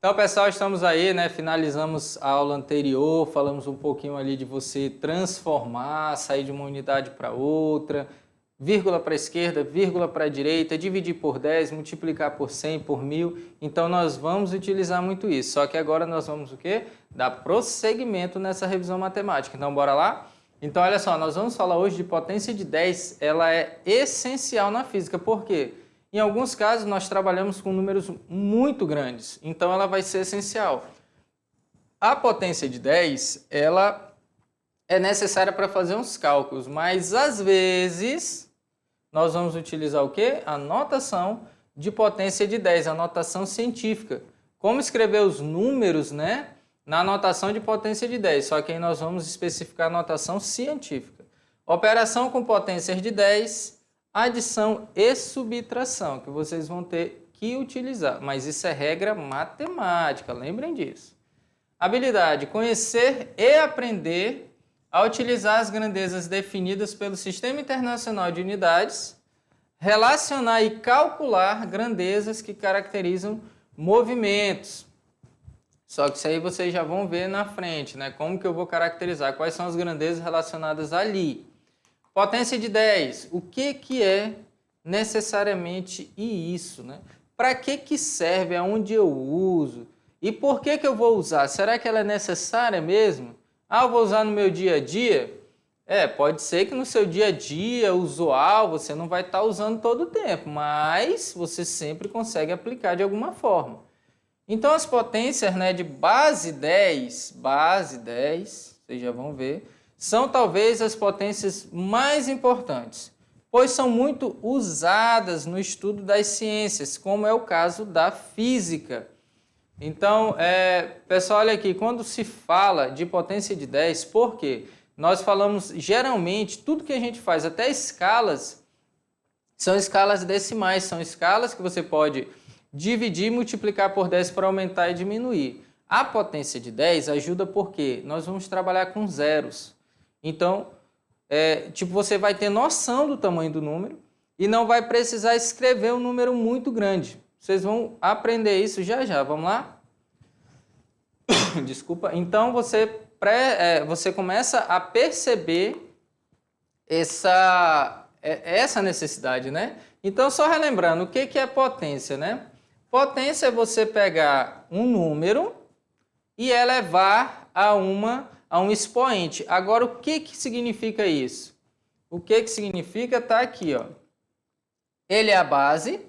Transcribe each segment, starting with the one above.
Então, pessoal, estamos aí, né? Finalizamos a aula anterior, falamos um pouquinho ali de você transformar, sair de uma unidade para outra, vírgula para a esquerda, vírgula para a direita, dividir por 10, multiplicar por 100, por 1000. Então, nós vamos utilizar muito isso. Só que agora nós vamos o quê? Dar prosseguimento nessa revisão matemática. Então, bora lá? Então, olha só, nós vamos falar hoje de potência de 10. Ela é essencial na física. Por quê? Em alguns casos, nós trabalhamos com números muito grandes, então ela vai ser essencial. A potência de 10, ela é necessária para fazer uns cálculos, mas às vezes nós vamos utilizar o quê? A notação de potência de 10, a notação científica. Como escrever os números, né, na notação de potência de 10, só que aí nós vamos especificar a notação científica. Operação com potências de 10... adição e subtração, que vocês vão ter que utilizar, mas isso é regra matemática, lembrem disso. Habilidade: conhecer e aprender a utilizar as grandezas definidas pelo Sistema Internacional de Unidades, relacionar e calcular grandezas que caracterizam movimentos. Só que isso aí vocês já vão ver na frente, né? Como que eu vou caracterizar, quais são as grandezas relacionadas ali. Potência de 10, o que é necessariamente isso, né? Para que serve, aonde eu uso e por que eu vou usar? Será que ela é necessária mesmo? Ah, eu vou usar no meu dia a dia? Pode ser que no seu dia a dia usual você não vai estar usando todo o tempo, mas você sempre consegue aplicar de alguma forma. Então as potências, né, de base 10, vocês já vão ver, são talvez as potências mais importantes, pois são muito usadas no estudo das ciências, como é o caso da física. Então, pessoal, olha aqui, quando se fala de potência de 10, por quê? Nós falamos, geralmente, tudo que a gente faz, até escalas, são escalas decimais, são escalas que você pode dividir e multiplicar por 10 para aumentar e diminuir. A potência de 10 ajuda porque nós vamos trabalhar com zeros. Então, você vai ter noção do tamanho do número e não vai precisar escrever um número muito grande. Vocês vão aprender isso já já. Vamos lá? Desculpa. Então, você começa a perceber essa necessidade, né? Então, só relembrando, o que é potência, né? Potência é você pegar um número e elevar a um expoente. Agora, o que significa isso? O que significa está aqui, ó. Ele é a base.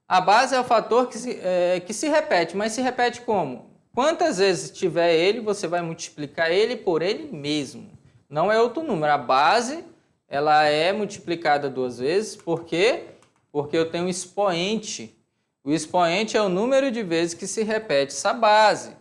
A base é o fator que se repete, mas se repete como? Quantas vezes tiver ele, você vai multiplicar ele por ele mesmo. Não é outro número. A base, ela é multiplicada 2 vezes. Por quê? Porque eu tenho um expoente. O expoente é o número de vezes que se repete essa base.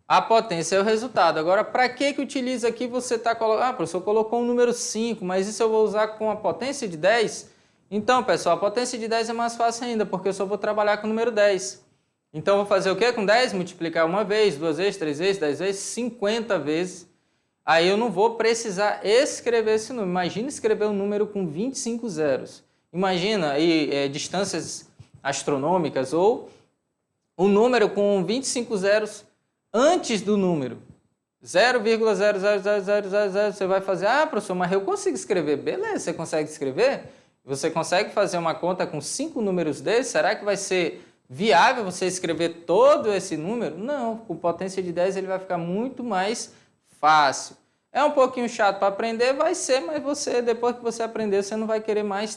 A potência é o resultado. Agora, para que utiliza aqui você está colocando... Ah, professor, colocou um número 5, mas isso eu vou usar com a potência de 10? Então, pessoal, a potência de 10 é mais fácil ainda, porque eu só vou trabalhar com o número 10. Então, eu vou fazer o quê com 10? Multiplicar uma vez, 2 vezes, 3 vezes, 10 vezes, 50 vezes. Aí eu não vou precisar escrever esse número. Imagina escrever um número com 25 zeros. Imagina aí distâncias astronômicas ou um número com 25 zeros antes do número, 0,00000, você vai fazer, ah, professor, mas eu consigo escrever. Beleza, você consegue escrever? Você consegue fazer uma conta com 5 números desses? Será que vai ser viável você escrever todo esse número? Não, com potência de 10 ele vai ficar muito mais fácil. É um pouquinho chato para aprender, vai ser, mas depois que você aprender, você não vai querer mais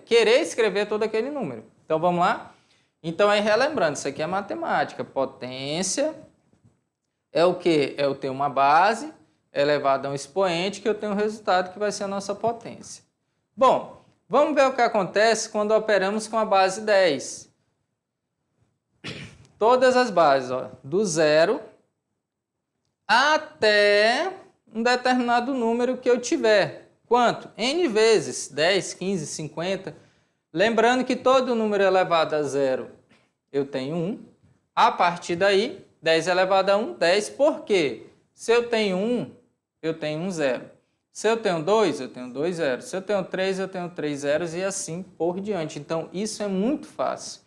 querer escrever todo aquele número. Então, vamos lá? Então, aí relembrando, isso aqui é matemática, potência... é o quê? Eu tenho uma base elevada a um expoente que eu tenho um resultado que vai ser a nossa potência. Bom, vamos ver o que acontece quando operamos com a base 10. Todas as bases, ó, do 0 até um determinado número que eu tiver. Quanto? N vezes, 10, 15, 50. Lembrando que todo número elevado a 0 eu tenho 1. A partir daí... 10 elevado a 1, 10. Por quê? Se eu tenho 1, eu tenho um 0. Se eu tenho 2, eu tenho 2 zeros. Se eu tenho 3, eu tenho 3 zeros e assim por diante. Então, isso é muito fácil.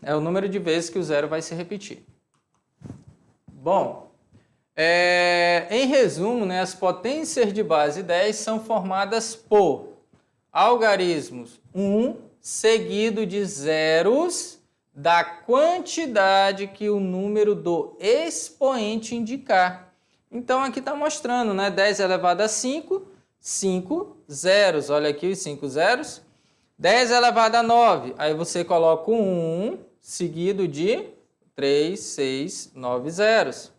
É o número de vezes que o zero vai se repetir. Bom, em resumo, né, as potências de base 10 são formadas por algarismos 1 seguido de zeros da quantidade que o número do expoente indicar. Então, aqui está mostrando, né? 10 elevado a 5, 5 zeros. Olha aqui os 5 zeros. 10 elevado a 9, aí você coloca o 1 seguido de 3, 6, 9 zeros.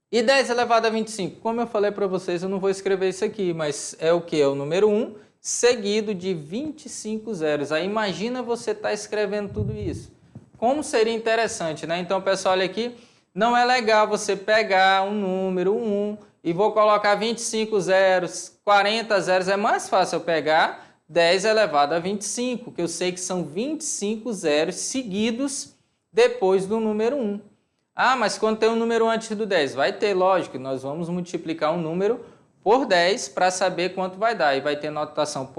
E 10 elevado a 25, como eu falei para vocês, eu não vou escrever isso aqui, mas é o que? É o número 1 seguido de 25 zeros. Aí imagina você estar escrevendo tudo isso. Como seria interessante, né? Então, pessoal, olha aqui, não é legal você pegar um número 1 e vou colocar 25 zeros, 40 zeros, é mais fácil eu pegar 10 elevado a 25, que eu sei que são 25 zeros seguidos depois do número 1. Ah, mas quando tem um número antes do 10? Vai ter, lógico, nós vamos multiplicar um número por 10 para saber quanto vai dar. E vai ter notação,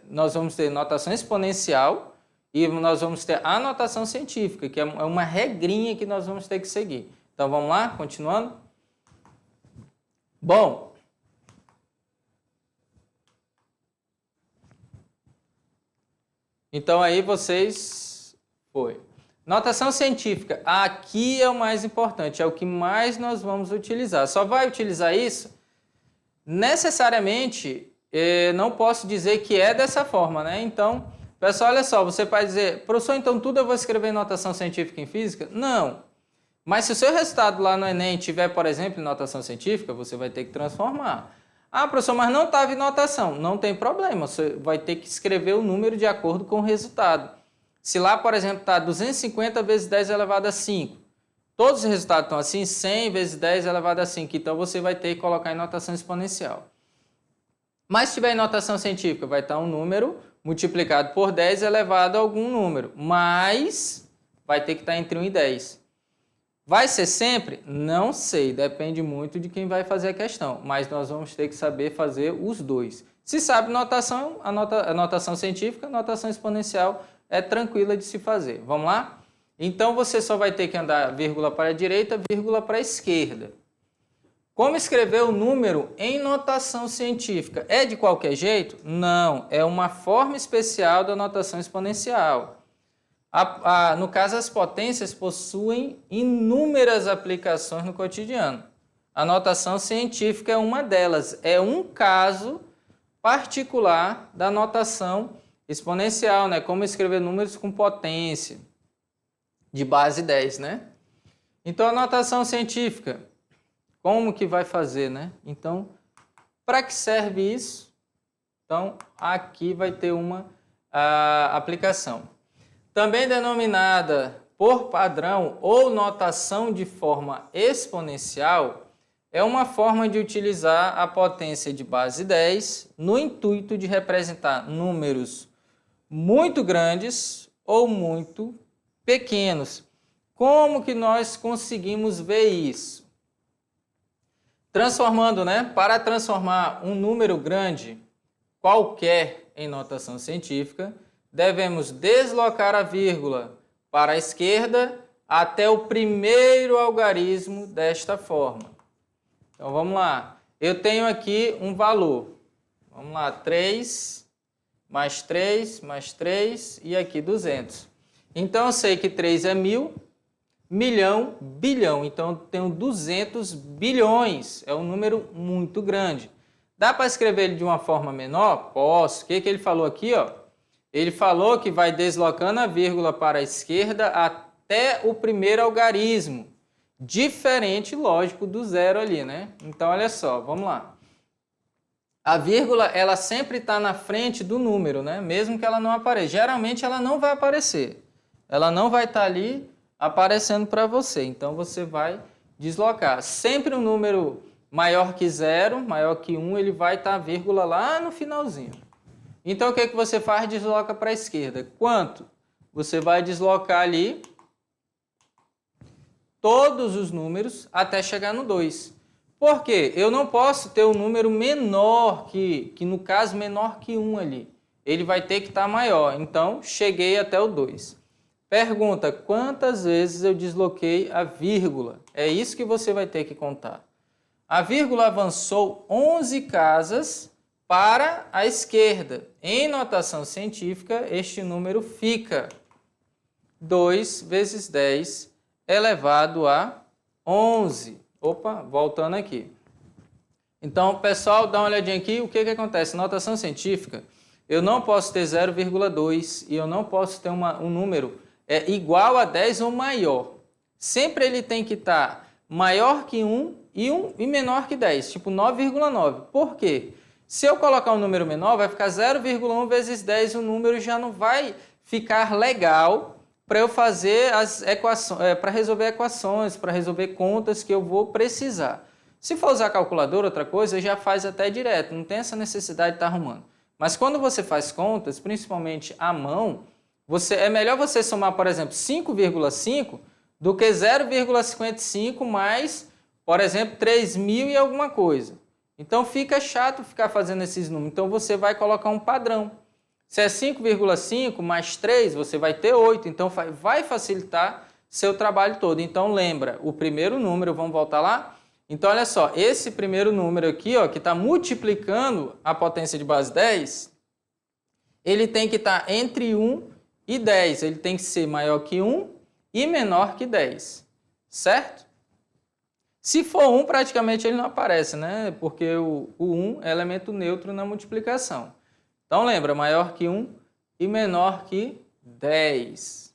nós vamos ter notação exponencial e nós vamos ter a notação científica, que é uma regrinha que nós vamos ter que seguir. Então vamos lá, continuando? Bom, então aí vocês... Notação científica, aqui é o mais importante, é o que mais nós vamos utilizar. Só vai utilizar isso? Necessariamente, não posso dizer que é dessa forma, né? Então, pessoal, olha só, você pode dizer, professor, então tudo eu vou escrever em notação científica em física? Não. Mas se o seu resultado lá no Enem tiver, por exemplo, em notação científica, você vai ter que transformar. Ah, professor, mas não estava em notação. Não tem problema, você vai ter que escrever o número de acordo com o resultado. Se lá, por exemplo, está 250 vezes 10 elevado a 5, todos os resultados estão assim, 100 vezes 10 elevado a 5, então você vai ter que colocar em notação exponencial. Mas se tiver em notação científica, vai estar um número multiplicado por 10 elevado a algum número, mas vai ter que estar entre 1 e 10. Vai ser sempre? Não sei, depende muito de quem vai fazer a questão, mas nós vamos ter que saber fazer os dois. Se sabe notação, a notação científica, a notação exponencial é tranquila de se fazer. Vamos lá? Então, você só vai ter que andar vírgula para a direita, vírgula para a esquerda. Como escrever o número em notação científica? É de qualquer jeito? Não, é uma forma especial da notação exponencial. No caso, as potências possuem inúmeras aplicações no cotidiano. A notação científica é uma delas, é um caso particular da notação exponencial, né? Como escrever números com potência de base 10, né? Então, a notação científica, como que vai fazer, né? Então, para que serve isso? Então, aqui vai ter uma aplicação. Também denominada por padrão ou notação de forma exponencial, é uma forma de utilizar a potência de base 10 no intuito de representar números muito grandes ou muito pequenos. Como que nós conseguimos ver isso? Transformando, né? Para transformar um número grande qualquer em notação científica, devemos deslocar a vírgula para a esquerda até o primeiro algarismo desta forma. Então vamos lá. Eu tenho aqui um valor. Vamos lá, 3 mais 3 mais 3 e aqui 200. Então eu sei que 3 é 1000, milhão, bilhão. Então eu tenho 200 bilhões. É um número muito grande. Dá para escrever ele de uma forma menor? Posso. O que ele falou aqui, ó? Ele falou que vai deslocando a vírgula para a esquerda até o primeiro algarismo. Diferente, lógico, do zero ali, né? Então, olha só, vamos lá. A vírgula, ela sempre está na frente do número, né? Mesmo que ela não apareça. Geralmente, ela não vai aparecer. Ela não vai estar ali aparecendo para você. Então, você vai deslocar. Sempre um número maior que 0, maior que 1, ele vai estar a vírgula lá no finalzinho. Então, o que você faz? Desloca para a esquerda. Quanto? Você vai deslocar ali todos os números até chegar no 2. Por quê? Eu não posso ter um número menor que no caso, menor que 1 ali. Ele vai ter que estar maior. Então, cheguei até o 2. Pergunta, quantas vezes eu desloquei a vírgula? É isso que você vai ter que contar. A vírgula avançou 11 casas para a esquerda. Em notação científica, este número fica 2 vezes 10 elevado a 11. Opa, voltando aqui. Então, pessoal, dá uma olhadinha aqui. O que acontece? Notação científica, eu não posso ter 0,2 e eu não posso ter um número igual a 10 ou maior. Sempre ele tem que estar maior que 1 e menor que 10, tipo 9,9. Por quê? Se eu colocar um número menor, vai ficar 0,1 vezes 10 e o número já não vai ficar legal para eu fazer as equações, para resolver equações, para resolver contas que eu vou precisar. Se for usar calculadora, outra coisa, já faz até direto, não tem essa necessidade de estar arrumando. Mas quando você faz contas, principalmente à mão, é melhor você somar, por exemplo, 5,5 do que 0,55 mais, por exemplo, 3.000 e alguma coisa. Então fica chato ficar fazendo esses números. Então você vai colocar um padrão. Se é 5,5 mais 3, você vai ter 8. Então vai facilitar seu trabalho todo. Então lembra, o primeiro número, vamos voltar lá? Então olha só, esse primeiro número aqui, ó, que está multiplicando a potência de base 10, ele tem que estar entre 1 e 10. Ele tem que ser maior que 1 e menor que 10. Certo? Se for 1, praticamente ele não aparece, né? Porque o 1 é elemento neutro na multiplicação. Então lembra, maior que 1 e menor que 10.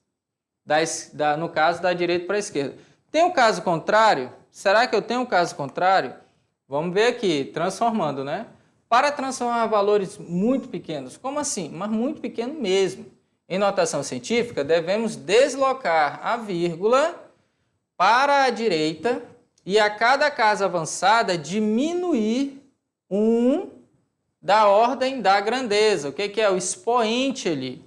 No caso, da direita para a esquerda. Tem um caso contrário? Será que eu tenho um caso contrário? Vamos ver aqui, transformando, né? Para transformar valores muito pequenos. Como assim? Mas muito pequeno mesmo. Em notação científica, devemos deslocar a vírgula para a direita e a cada casa avançada diminuir 1 da ordem da grandeza. O que é o expoente ali?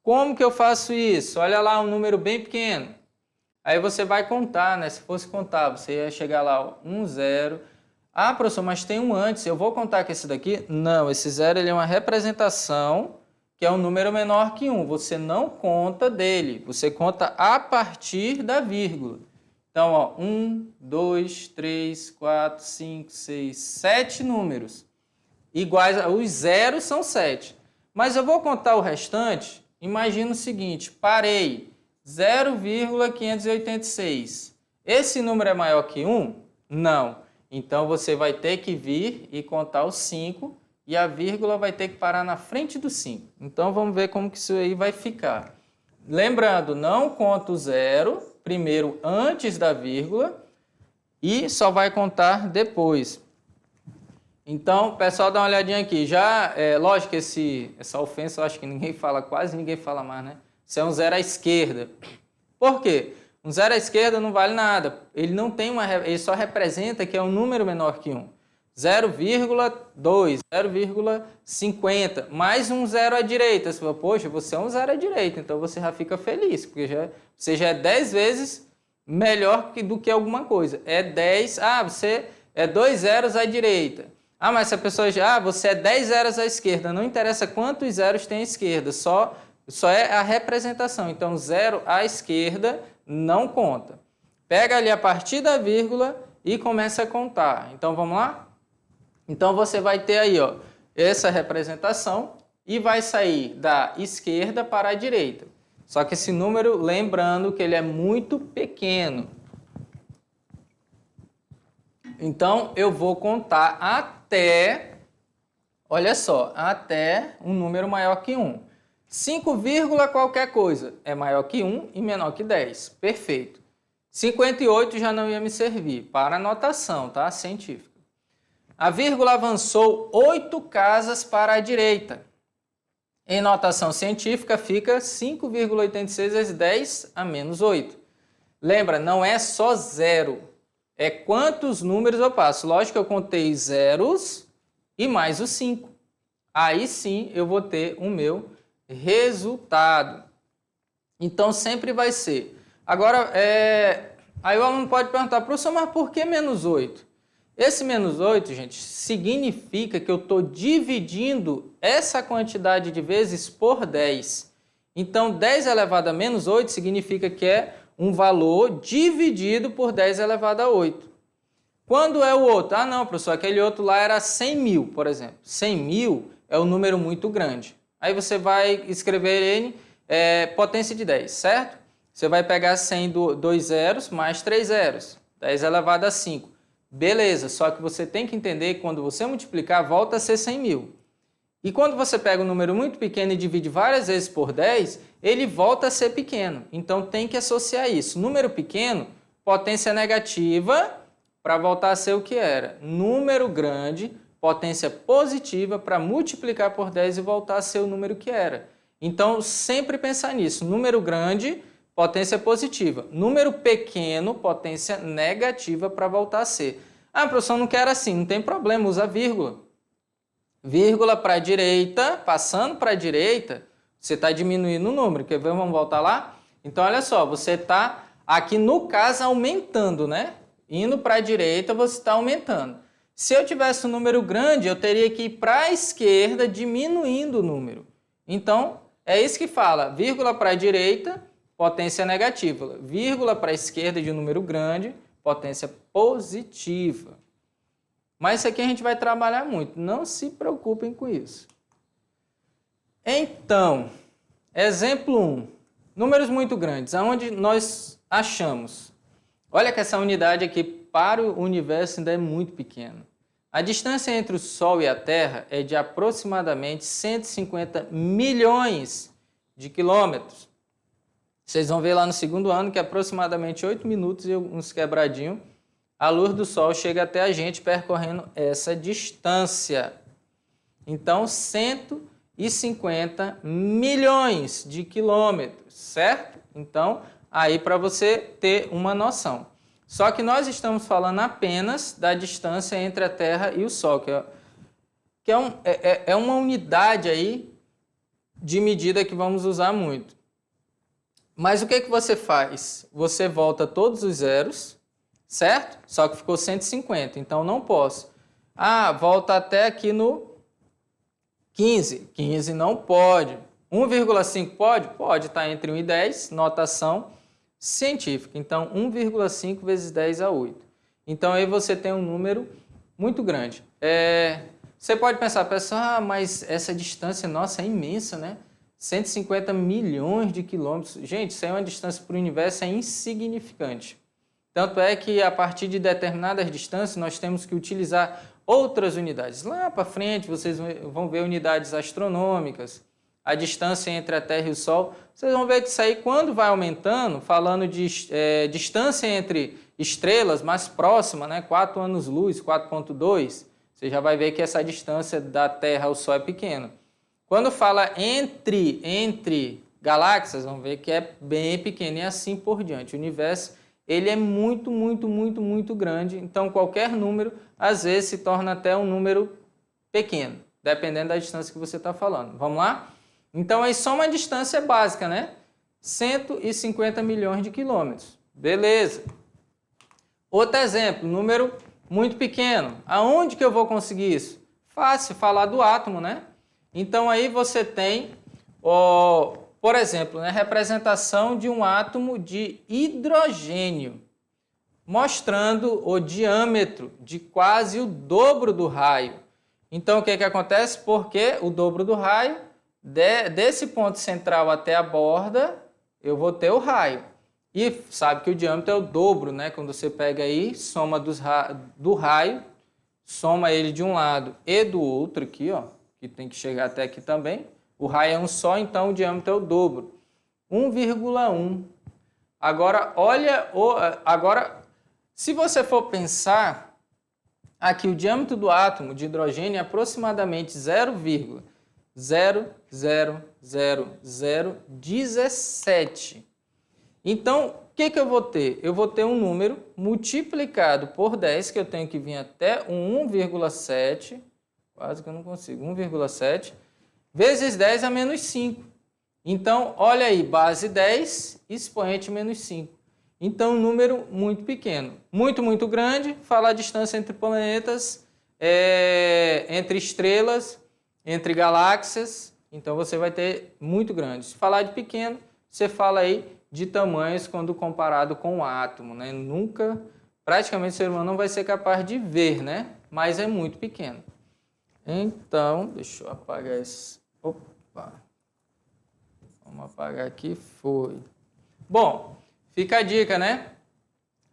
Como que eu faço isso? Olha lá, um número bem pequeno. Aí você vai contar, né? Se fosse contar, você ia chegar lá, 1, 0. Ah, professor, mas tem um antes. Eu vou contar que esse daqui? Não, esse 0 ele é uma representação que é um número menor que 1. Você não conta dele. Você conta a partir da vírgula. Então, ó, 1, 2, 3, 4, 5, 6, 7 números. Iguais, os zeros são 7. Mas eu vou contar o restante. Imagina o seguinte, parei. 0,586. Esse número é maior que 1? Não. Então, você vai ter que vir e contar o 5 e a vírgula vai ter que parar na frente do 5. Então, vamos ver como que isso aí vai ficar. Lembrando, não conta o 0, primeiro antes da vírgula e só vai contar depois. Então, pessoal, dá uma olhadinha aqui. Já, lógico que essa ofensa eu acho que ninguém fala, quase ninguém fala mais, né? Isso é um 0 à esquerda. Por quê? Um 0 à esquerda não vale nada. Ele não tem ele só representa que é um número menor que 1. 0,2, 0,50, mais um 0 à direita. Você fala, poxa, você é um 0 à direita, então você já fica feliz, porque você já é 10 vezes melhor do que alguma coisa. É 10, você é 2 zeros à direita. Mas se a pessoa você é 10 zeros à esquerda, não interessa quantos zeros tem à esquerda, só é a representação. Então, 0 à esquerda não conta. Pega ali a partir da vírgula e começa a contar. Então, vamos lá? Então, você vai ter aí, ó, essa representação e vai sair da esquerda para a direita. Só que esse número, lembrando que ele é muito pequeno. Então, eu vou contar até, olha só, até um número maior que 1. 5, qualquer coisa é maior que 1 e menor que 10. Perfeito. 58 já não ia me servir para anotação, tá? Científica. A vírgula avançou 8 casas para a direita. Em notação científica fica 5,86 vezes 10 a menos 8. Lembra, não é só 0. É quantos números eu passo. Lógico que eu contei zeros e mais o 5. Aí sim eu vou ter o meu resultado. Então, sempre vai ser. Agora, aí o aluno pode perguntar, professor, mas por que menos 8? Esse menos 8, gente, significa que eu estou dividindo essa quantidade de vezes por 10. Então, 10 elevado a menos 8 significa que é um valor dividido por 10 elevado a 8. Quando é o outro? Ah, não, professor, aquele outro lá era 100 mil, por exemplo. 100 mil é um número muito grande. Aí você vai escrever ele potência de 10, certo? Você vai pegar 100 2 zeros mais 3 zeros. 10 elevado a 5. Beleza, só que você tem que entender que quando você multiplicar, volta a ser 100 mil. E quando você pega um número muito pequeno e divide várias vezes por 10, ele volta a ser pequeno. Então tem que associar isso. Número pequeno, potência negativa, para voltar a ser o que era. Número grande, potência positiva, para multiplicar por 10 e voltar a ser o número que era. Então sempre pensar nisso. Número grande, potência positiva. Número pequeno, potência negativa para voltar a ser. Ah, professor, não quero assim. Não tem problema, usa vírgula. Vírgula para a direita, passando para a direita, você está diminuindo o número. Quer ver? Vamos voltar lá? Então, olha só, você está aqui, no caso, aumentando, né? Indo para a direita, você está aumentando. Se eu tivesse um número grande, eu teria que ir para a esquerda, diminuindo o número. Então, é isso que fala. Vírgula para a direita, potência negativa. Vírgula para a esquerda de um número grande, potência positiva. Mas isso aqui a gente vai trabalhar muito. Não se preocupem com isso. Então, exemplo 1. Números muito grandes. Aonde nós achamos? Olha que essa unidade aqui para o universo ainda é muito pequena. A distância entre o Sol e a Terra é de aproximadamente 150 milhões de quilômetros. Vocês vão ver lá no segundo ano que é aproximadamente 8 minutos e uns quebradinhos. A luz do Sol chega até a gente percorrendo essa distância. Então, 150 milhões de quilômetros, certo? Então, aí para você ter uma noção. Só que nós estamos falando apenas da distância entre a Terra e o Sol, que é uma unidade aí de medida que vamos usar muito. Mas o que você faz? Você volta todos os zeros, certo? Só que ficou 150, então não posso. Ah, volta até aqui no 15. 15 não pode. 1,5 pode? Pode, está entre 1 e 10, notação científica. Então, 1,5 vezes 10 a 8. Então, aí você tem um número muito grande. Você pode pensar, mas essa distância, nossa, é imensa, né? 150 milhões de quilômetros. Gente, isso aí é uma distância para o universo, é insignificante. Tanto é que, a partir de determinadas distâncias, nós temos que utilizar outras unidades. Lá para frente, vocês vão ver unidades astronômicas, a distância entre a Terra e o Sol. Vocês vão ver que isso aí, quando vai aumentando, falando de distância entre estrelas mais próxima, né, 4 anos-luz, 4,2, você já vai ver que essa distância da Terra ao Sol é pequena. Quando fala entre galáxias, vamos ver que é bem pequeno e assim por diante. O universo, ele é muito, muito, muito, muito grande, então qualquer número, às vezes, se torna até um número pequeno, dependendo da distância que você está falando. Vamos lá? Então, aí só uma distância básica, né? 150 milhões de quilômetros. Beleza. Outro exemplo, número muito pequeno. Aonde que eu vou conseguir isso? Fácil, falar do átomo, né? Então, aí você tem, por exemplo, né, representação de um átomo de hidrogênio, mostrando o diâmetro de quase o dobro do raio. Então, o que acontece? Porque o dobro do raio, desse ponto central até a borda, eu vou ter o raio. E sabe que o diâmetro é o dobro, né? Quando você pega aí, soma do raio, soma ele de um lado e do outro aqui, ó, que tem que chegar até aqui também. O raio é um só, então o diâmetro é o dobro. 1,1. Agora, se você for pensar, aqui o diâmetro do átomo de hidrogênio é aproximadamente 0,00017. Então, o que eu vou ter? Eu vou ter um número multiplicado por 10, que eu tenho que vir até um 1,7, quase que eu não consigo, 1,7, vezes 10 a menos 5. Então, olha aí, base 10, expoente menos 5. Então, um número muito pequeno. Muito, muito grande, fala a distância entre planetas, entre estrelas, entre galáxias, então você vai ter muito grande. Se falar de pequeno, você fala aí de tamanhos quando comparado com o átomo, né? Nunca, praticamente o ser humano não vai ser capaz de ver, né? Mas é muito pequeno. Então, deixa eu apagar esse... Opa! Vamos apagar aqui, foi. Bom, fica a dica, né?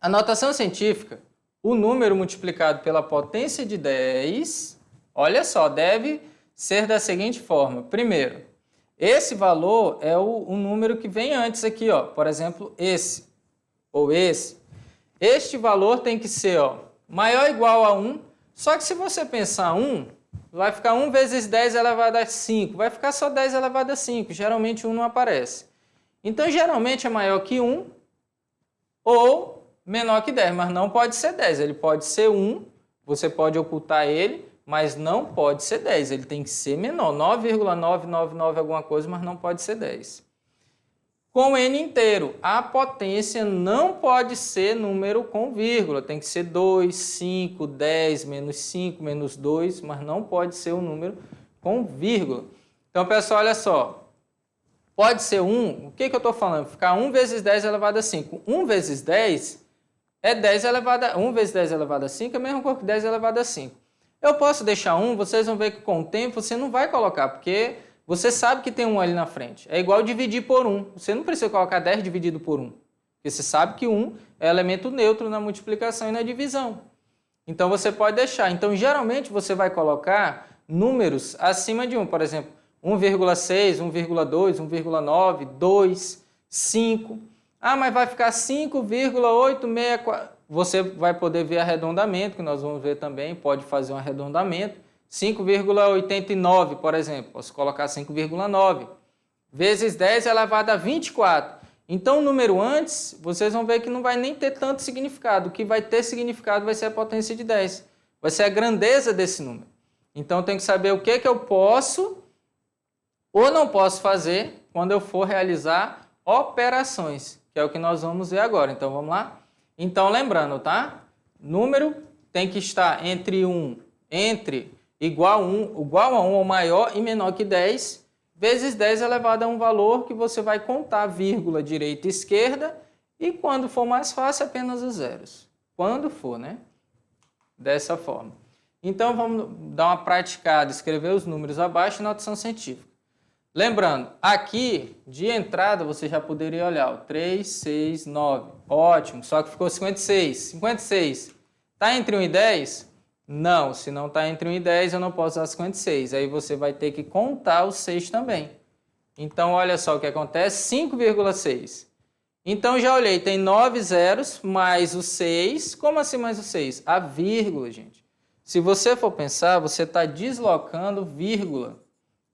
A notação científica, o número multiplicado pela potência de 10, olha só, deve ser da seguinte forma. Primeiro, esse valor é o número que vem antes aqui, ó. Por exemplo, esse ou esse. Este valor tem que ser, ó, maior ou igual a 1. Só que se você pensar 1, vai ficar 1 vezes 10 elevado a 5. Vai ficar só 10 elevado a 5. Geralmente 1 não aparece. Então, geralmente é maior que 1 ou menor que 10. Mas não pode ser 10. Ele pode ser 1. Você pode ocultar ele. Mas não pode ser 10, ele tem que ser menor, 9,999 alguma coisa, mas não pode ser 10. Com n inteiro, a potência não pode ser número com vírgula, tem que ser 2, 5, 10, menos 5, menos 2, mas não pode ser um número com vírgula. Então, pessoal, olha só, pode ser 1, o que eu estou falando? Ficar 1 vezes 10 elevado a 5. 1 vezes 10 é 10 elevado a 1 vezes 10 elevado a 5 é a mesma coisa que 10 elevado a 5. Eu posso deixar 1, vocês vão ver que com o tempo você não vai colocar, porque você sabe que tem 1 ali na frente. É igual dividir por 1. Você não precisa colocar 10 dividido por 1, porque você sabe que 1 é elemento neutro na multiplicação e na divisão. Então você pode deixar. Então geralmente você vai colocar números acima de 1, por exemplo, 1,6, 1,2, 1,9, 2, 5. Ah, mas vai ficar 5,864. Você vai poder ver arredondamento, que nós vamos ver também, pode fazer um arredondamento. 5,89, por exemplo, posso colocar 5,9. Vezes 10 elevado a 24. Então, o número antes, vocês vão ver que não vai nem ter tanto significado. O que vai ter significado vai ser a potência de 10. Vai ser a grandeza desse número. Então, eu tenho que saber o que eu posso ou não posso fazer quando eu for realizar operações, que é o que nós vamos ver agora. Então, vamos lá? Então, lembrando, tá? Número tem que estar entre igual a 1 ou maior e menor que 10, vezes 10 elevado a um valor que você vai contar vírgula direita e esquerda, e quando for mais fácil, apenas os zeros. Quando for, né? Dessa forma. Então, vamos dar uma praticada, escrever os números abaixo na notação científica. Lembrando, aqui, de entrada, você já poderia olhar, ó, 3, 6, 9. Ótimo, só que ficou 56. 56 está entre 1 e 10? Não, se não está entre 1 e 10, eu não posso usar 56. Aí você vai ter que contar os 6 também. Então, olha só o que acontece, 5,6. Então, já olhei, tem 9 zeros mais o 6. Como assim mais o 6? A vírgula, gente. Se você for pensar, você está deslocando vírgula.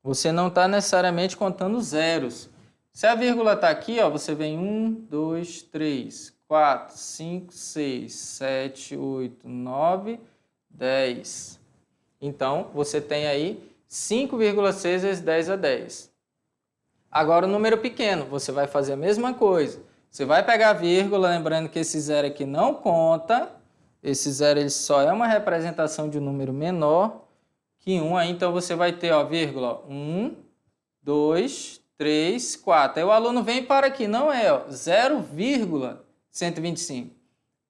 Você não está necessariamente contando zeros. Se a vírgula está aqui, ó, você vem 1, 2, 3, 4, 5, 6, 7, 8, 9, 10. Então, você tem aí 5,6 vezes 10 a 10. Agora, o número pequeno, você vai fazer a mesma coisa. Você vai pegar a vírgula, lembrando que esse zero aqui não conta. Esse zero ele só é uma representação de um número menor que 1, aí então você vai ter, ó, vírgula, 1, 2, 3, 4. Aí o aluno vem e para aqui, não é, ó, 0,125.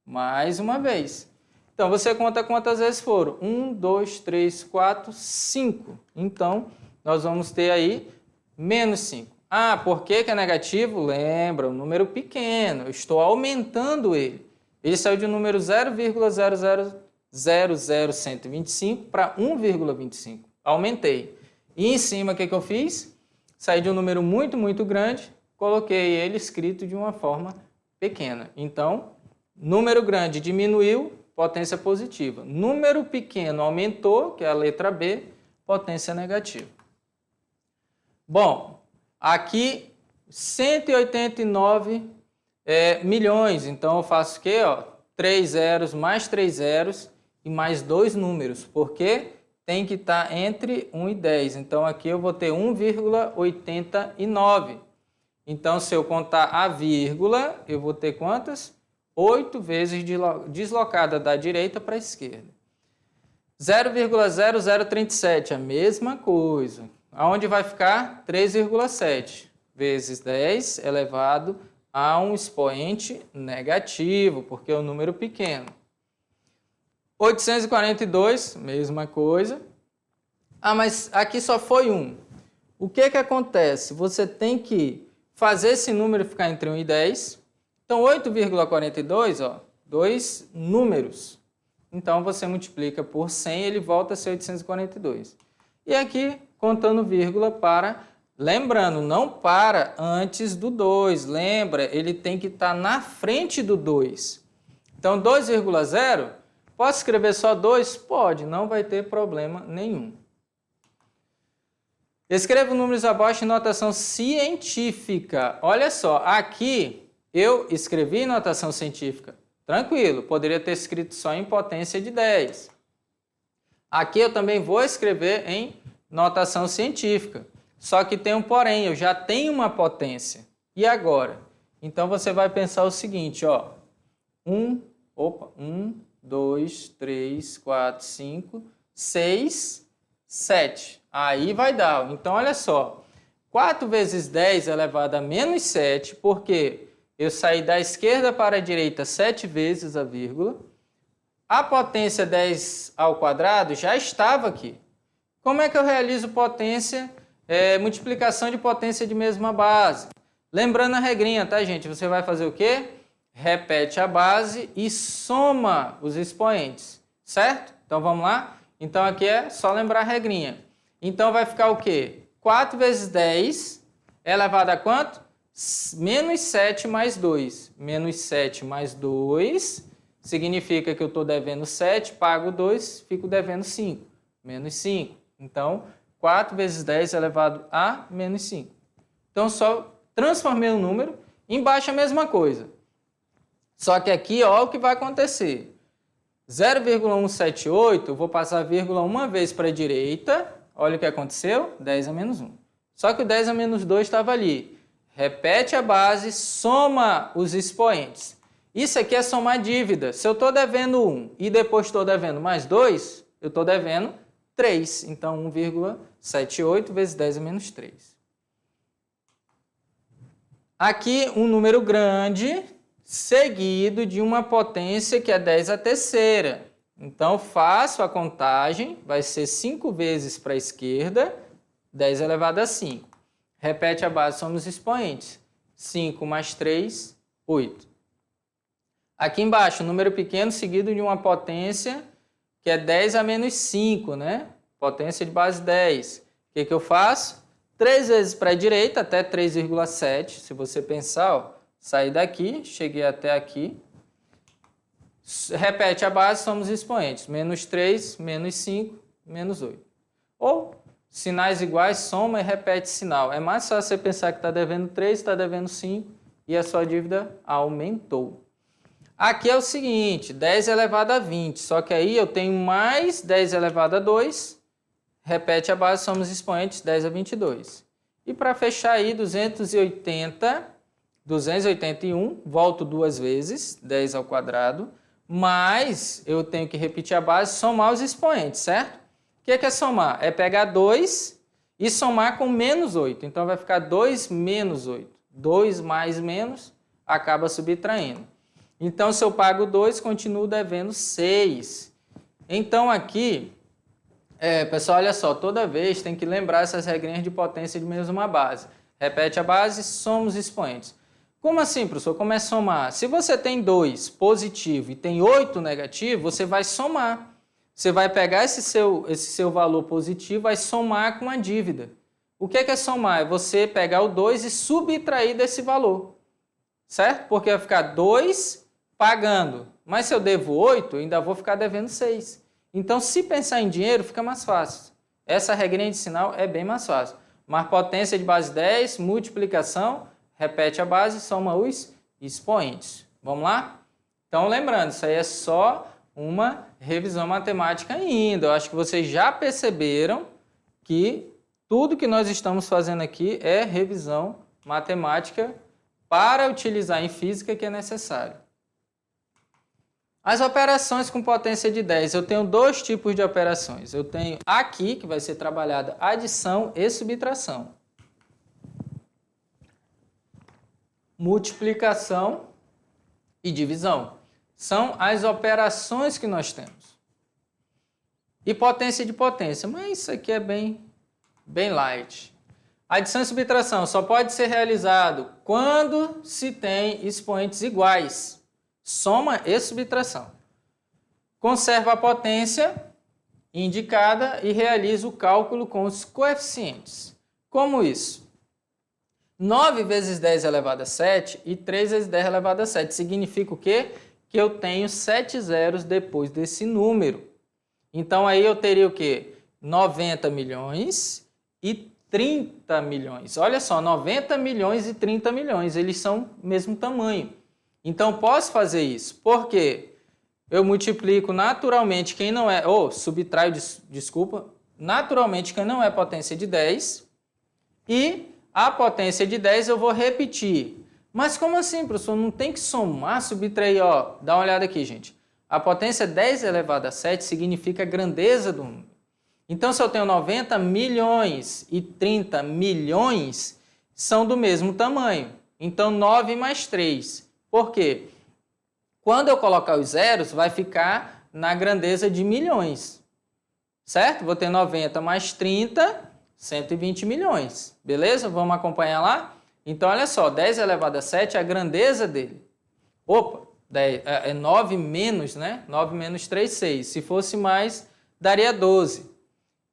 Mais uma vez. Então, você conta quantas vezes foram? 1, 2, 3, 4, 5. Então, nós vamos ter aí menos 5. Ah, por que é negativo? Lembra, um número pequeno, eu estou aumentando ele. Ele saiu de um número 0,0000125 para 1,25. Aumentei. E em cima, o que eu fiz? Saí de um número muito, muito grande, coloquei ele escrito de uma forma pequena. Então, número grande diminuiu, potência positiva. Número pequeno aumentou, que é a letra B, potência negativa. Bom, aqui 189 milhões. Então, eu faço o quê? 3 zeros, mais 3 zeros e mais 2 números, porque tem que estar entre 1 e 10. Então, aqui eu vou ter 1,89. Então, se eu contar a vírgula, eu vou ter quantas? 8 vezes deslocada da direita para a esquerda. 0,0037, a mesma coisa. aonde vai ficar 3,7 vezes 10 elevado a um expoente negativo, porque é um número pequeno. 842, mesma coisa. Ah, mas aqui só foi 1. O que acontece? Você tem que fazer esse número ficar entre 1 e 10. Então, 8,42, ó, 2 números. Então, você multiplica por 100, ele volta a ser 842. E aqui, contando vírgula para... Lembrando, não para antes do 2. Lembra, ele tem que estar na frente do 2. Então, 2,0, posso escrever só 2? Pode, não vai ter problema nenhum. Escreva números abaixo em notação científica. Olha só, aqui eu escrevi notação científica. Tranquilo, poderia ter escrito só em potência de 10. Aqui eu também vou escrever em notação científica. Só que tem um porém, eu já tenho uma potência. E agora? Então você vai pensar o seguinte, ó. 1, 2, 3, 4, 5, 6, 7. Aí vai dar. Então, olha só. 4 vezes 10 elevado a menos 7, porque eu saí da esquerda para a direita 7 vezes a vírgula. A potência 10 ao quadrado já estava aqui. Como é que eu realizo potência? Multiplicação de potência de mesma base. Lembrando a regrinha, tá, gente? Você vai fazer o quê? Repete a base e soma os expoentes, certo? Então, vamos lá? Então, aqui é só lembrar a regrinha. Então, vai ficar o quê? 4 vezes 10 elevado a quanto? Menos 7 mais 2. Menos 7 mais 2 significa que eu estou devendo 7, pago 2, fico devendo 5. Menos 5. Então, 4 vezes 10 elevado a menos 5. Então, só transformei o número. Embaixo a mesma coisa. Só que aqui, ó, o que vai acontecer. 0,178, eu vou passar a vírgula uma vez para a direita. Olha o que aconteceu. 10 a menos 1. Só que o 10 a menos 2 estava ali. Repete a base, soma os expoentes. Isso aqui é somar dívida. Se eu estou devendo 1 e depois estou devendo mais 2, eu estou devendo 3. Então, 1,78 vezes 10 a menos 3. Aqui, um número grande, seguido de uma potência que é 10 à terceira. Então, faço a contagem, vai ser 5 vezes para a esquerda, 10 elevado a 5. Repete a base, somos os expoentes. 5 mais 3, 8. Aqui embaixo, um número pequeno seguido de uma potência que é 10 a menos 5, né? Potência de base 10. O que eu faço? 3 vezes para a direita, até 3,7. Se você pensar, ó, saí daqui, cheguei até aqui. Repete a base, somos expoentes. Menos 3, menos 5, menos 8. Ou, sinais iguais, soma e repete sinal. É mais fácil você pensar que está devendo 3, está devendo 5 e a sua dívida aumentou. Aqui é o seguinte, 10 elevado a 20, só que aí eu tenho mais 10 elevado a 2, repete a base, somos expoentes, 10 a 22. E para fechar aí, 281, volto duas vezes, 10 ao quadrado, mas eu tenho que repetir a base, somar os expoentes, certo? O que é somar? É pegar 2 e somar com menos 8, então vai ficar 2 menos 8. 2 mais menos acaba subtraindo. Então, se eu pago 2, continuo devendo 6. Então, aqui, pessoal, olha só, toda vez tem que lembrar essas regrinhas de potência de mesma base. Repete a base, soma os expoentes. Como assim, professor? Como é somar? Se você tem 2 positivo e tem 8 negativo, você vai somar. Você vai pegar esse seu valor positivo e vai somar com a dívida. O que é somar? É você pegar o 2 e subtrair desse valor. Certo? Porque vai ficar 2 pagando. Mas se eu devo 8, eu ainda vou ficar devendo 6. Então, se pensar em dinheiro, fica mais fácil. Essa regrinha de sinal é bem mais fácil. Mas potência de base 10, multiplicação, repete a base, soma os expoentes. Vamos lá? Então, lembrando, isso aí é só uma revisão matemática ainda. Eu acho que vocês já perceberam que tudo que nós estamos fazendo aqui é revisão matemática para utilizar em física que é necessário. As operações com potência de 10, eu tenho dois tipos de operações. Eu tenho aqui, que vai ser trabalhada adição e subtração. Multiplicação e divisão. São as operações que nós temos. E potência de potência, mas isso aqui é bem light. Adição e subtração só pode ser realizado quando se tem expoentes iguais. Soma e subtração. Conserva a potência indicada e realiza o cálculo com os coeficientes. Como isso? 9 vezes 10 elevado a 7 e 3 vezes 10 elevado a 7. Significa o quê? Que eu tenho 7 zeros depois desse número. Então, aí eu teria o quê? 90 milhões e 30 milhões. Olha só, 90 milhões e 30 milhões. Eles são o mesmo tamanho. Então, posso fazer isso. Por quê? Eu multiplico naturalmente quem não é... subtraio, desculpa. Naturalmente quem não é potência de 10. E a potência de 10 eu vou repetir. Mas como assim, professor? Não tem que somar, subtrair, ó. Dá uma olhada aqui, gente. A potência 10 elevado a 7 significa a grandeza do número. Então, se eu tenho 90 milhões e 30 milhões, são do mesmo tamanho. Então, 9 mais 3. Por quê? Quando eu colocar os zeros, vai ficar na grandeza de milhões. Certo? Vou ter 90 mais 30, 120 milhões. Beleza? Vamos acompanhar lá? Então, olha só, 10 elevado a 7 é a grandeza dele. Opa, 9 menos, né? 9 menos 3, 6. Se fosse mais, daria 12.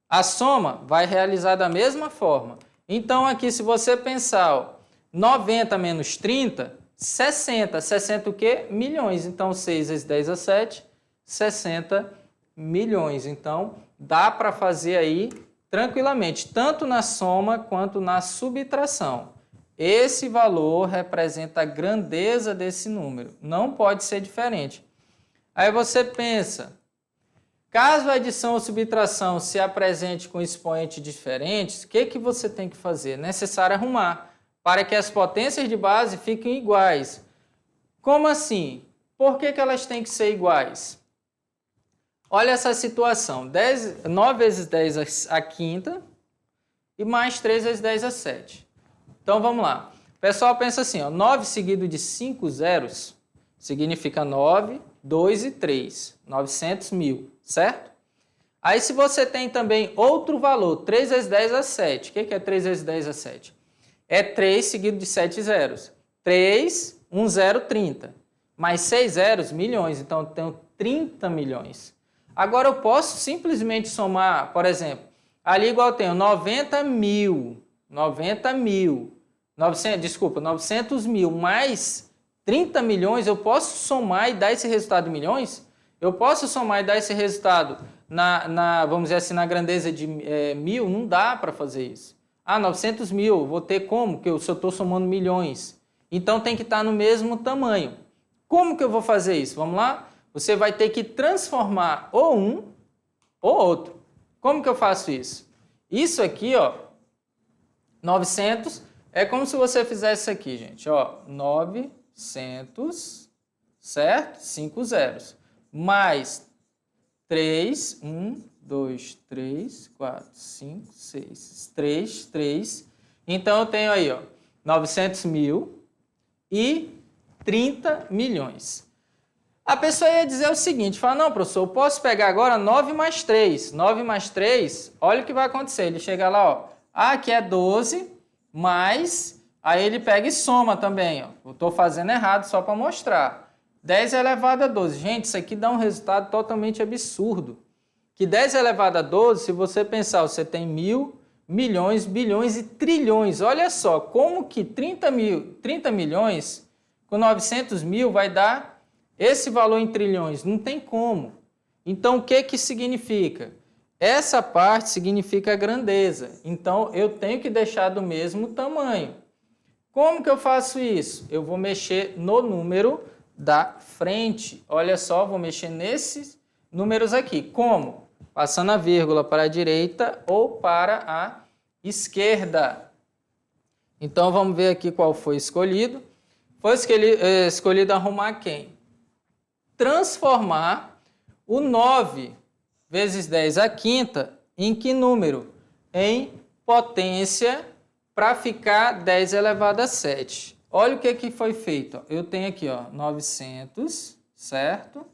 A soma vai realizar da mesma forma. Então, aqui, se você pensar, ó, 90 menos 30, 60. 60 o quê? Milhões. Então, 6 vezes 10 a 7, 60 milhões. Então, dá para fazer aí tranquilamente, tanto na soma quanto na subtração. Esse valor representa a grandeza desse número. Não pode ser diferente. Aí você pensa, caso a adição ou subtração se apresente com expoentes diferentes, o que você tem que fazer? É necessário arrumar para que as potências de base fiquem iguais. Como assim? Por que elas têm que ser iguais? Olha essa situação. 9 vezes 10 a quinta e mais 3 vezes 10 a 7. Então, vamos lá. O pessoal pensa assim, ó, 9 seguido de 5 zeros significa 9, 2 e 3. 900 mil, certo? Aí, se você tem também outro valor, 3 vezes 10 a 7. O que é 3 vezes 10 a 7? É 3 seguido de 7 zeros. 3, 1 zero, 30. Mais 6 zeros, milhões. Então, eu tenho 30 milhões. Agora, eu posso simplesmente somar, por exemplo, ali igual eu tenho 90 mil, 900 mil mais 30 milhões, eu posso somar e dar esse resultado de milhões? Eu posso somar e dar esse resultado vamos dizer assim, na grandeza de 1000? Não dá para fazer isso. 900 mil, vou ter como? Porque eu só estou somando milhões. Então, tem que estar no mesmo tamanho. Como que eu vou fazer isso? Vamos lá? Você vai ter que transformar ou um ou outro. Como que eu faço isso? Isso aqui, ó, 900, é como se você fizesse isso aqui, gente. Ó, 900, certo? 5 zeros. Mais 3, 1, 2, 3, 4, 5, 6, 3. Então, eu tenho aí, ó, 900 mil e 30 milhões. A pessoa ia dizer o seguinte, fala, não, professor, eu posso pegar agora 9 mais 3. 9 mais 3, olha o que vai acontecer. Ele chega lá, ó, aqui é 12, mais, aí ele pega e soma também, ó. Eu estou fazendo errado só para mostrar. 10 elevado a 12. Gente, isso aqui dá um resultado totalmente absurdo. Que 10 elevado a 12, se você pensar, você tem 1000, milhões, bilhões e trilhões. Olha só, como que 30 milhões com 900 mil vai dar esse valor em trilhões? Não tem como. Então, o que significa? Essa parte significa a grandeza. Então, eu tenho que deixar do mesmo tamanho. Como que eu faço isso? Eu vou mexer no número da frente. Olha só, vou mexer nesses números aqui. Como? Passando a vírgula para a direita ou para a esquerda. Então, vamos ver aqui qual foi escolhido. Foi escolhido arrumar quem? transformar o 9 vezes 10 à quinta em que número? Em potência para ficar 10 elevado a 7. Olha o que foi feito. Eu tenho aqui, ó, 900, certo?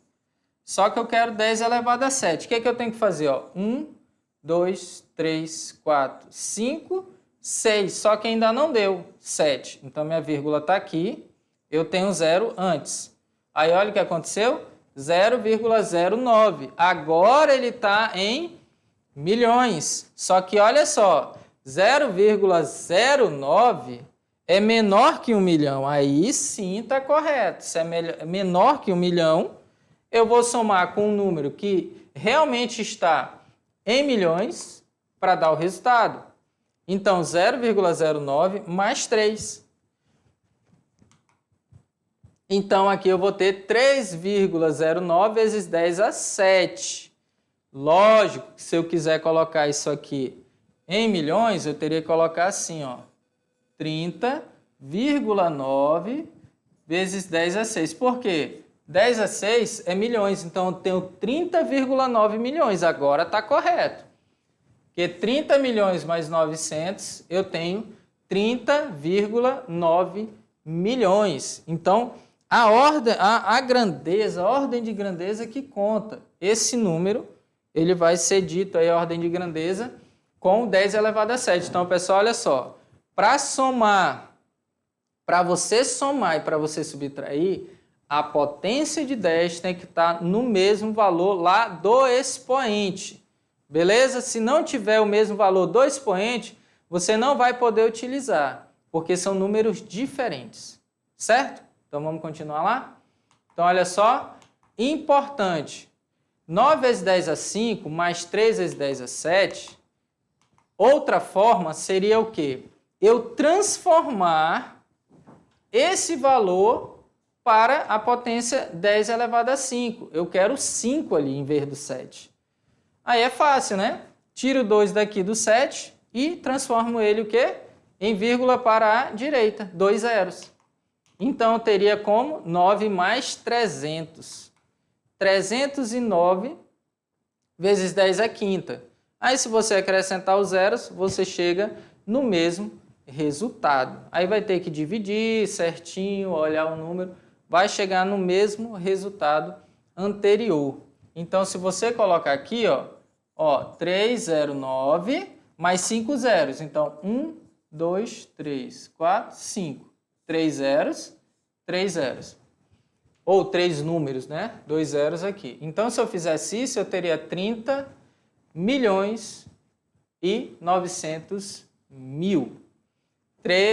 Só que eu quero 10 elevado a 7. O que eu tenho que fazer? 1, 2, 3, 4, 5, 6. Só que ainda não deu 7. Então, minha vírgula está aqui. Eu tenho 0 antes. Aí, olha o que aconteceu. 0,09. Agora ele está em milhões. Só que, olha só, 0,09 é menor que 1 milhão. Aí sim está correto. Se é menor que 1 milhão, eu vou somar com um número que realmente está em milhões para dar o resultado. Então, 0,09 mais 3. Então, aqui eu vou ter 3,09 vezes 10 a 7. Lógico que se eu quiser colocar isso aqui em milhões, eu teria que colocar assim, ó, 30,9 vezes 10 a 6. Por quê? 10 a 6 é milhões, então eu tenho 30,9 milhões. Agora está correto. Porque 30 milhões mais 900, eu tenho 30,9 milhões. Então, a ordem de grandeza que conta. Esse número, ele vai ser dito aí, a ordem de grandeza, com 10 elevado a 7. Então, pessoal, olha só. Para você somar e para você subtrair, a potência de 10 tem que estar no mesmo valor lá do expoente. Beleza? Se não tiver o mesmo valor do expoente, você não vai poder utilizar, porque são números diferentes. Certo? Então, vamos continuar lá? Então, olha só. Importante. 9 vezes 10 a 5 mais 3 vezes 10 a 7. Outra forma seria o quê? Eu transformar esse valor para a potência 10 elevado a 5. Eu quero 5 ali em vez do 7. Aí é fácil, né? Tiro 2 daqui do 7 e transformo ele o quê? Em vírgula para a direita, 2 zeros. Então, eu teria como 9 mais 300. 309 vezes 10 à quinta. Aí, se você acrescentar os zeros, você chega no mesmo resultado. Aí vai ter que dividir certinho, olhar o número, vai chegar no mesmo resultado anterior. Então, se você colocar aqui, ó, 309 mais 5 zeros. Então, 1, 2, 3, 4, 5. 3 zeros, 3 zeros. Ou 3 números, né? 2 zeros aqui. Então, se eu fizesse isso, eu teria 30 milhões e 900 mil.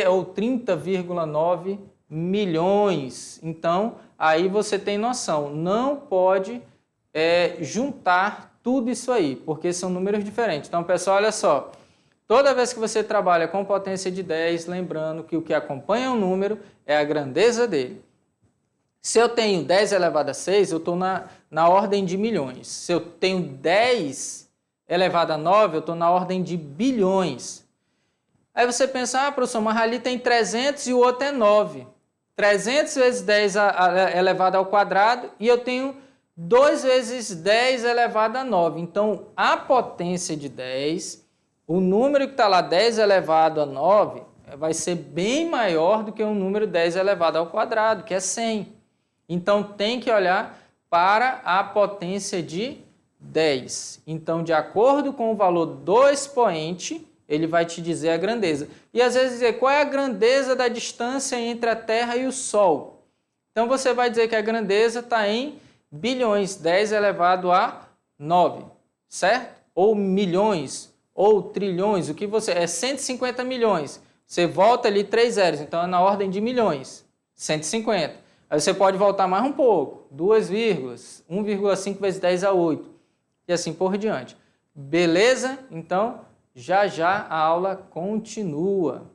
Ou 30,9 milhões. Então, aí você tem noção. Não pode juntar tudo isso aí, porque são números diferentes. Então, pessoal, olha só. Toda vez que você trabalha com potência de 10, lembrando que o que acompanha o número é a grandeza dele. Se eu tenho 10 elevado a 6, eu estou na ordem de milhões. Se eu tenho 10 elevado a 9, eu estou na ordem de bilhões. Aí você pensa, professor, mas ali tem 300 e o outro é 9. 300 vezes 10 elevado ao quadrado e eu tenho 2 vezes 10 elevado a 9. Então, a potência de 10... O número que está lá, 10 elevado a 9, vai ser bem maior do que o número 10 elevado ao quadrado, que é 100. Então, tem que olhar para a potência de 10. Então, de acordo com o valor do expoente, ele vai te dizer a grandeza. E, às vezes, dizer qual é a grandeza da distância entre a Terra e o Sol. Então, você vai dizer que a grandeza está em bilhões, 10 elevado a 9, certo? Ou milhões, ou trilhões, o que você... É 150 milhões. Você volta ali 3 zeros, então é na ordem de milhões. 150. Aí você pode voltar mais um pouco. 2 vírgulas. 1,5 vezes 10 a 8. E assim por diante. Beleza? Então, já já a aula continua.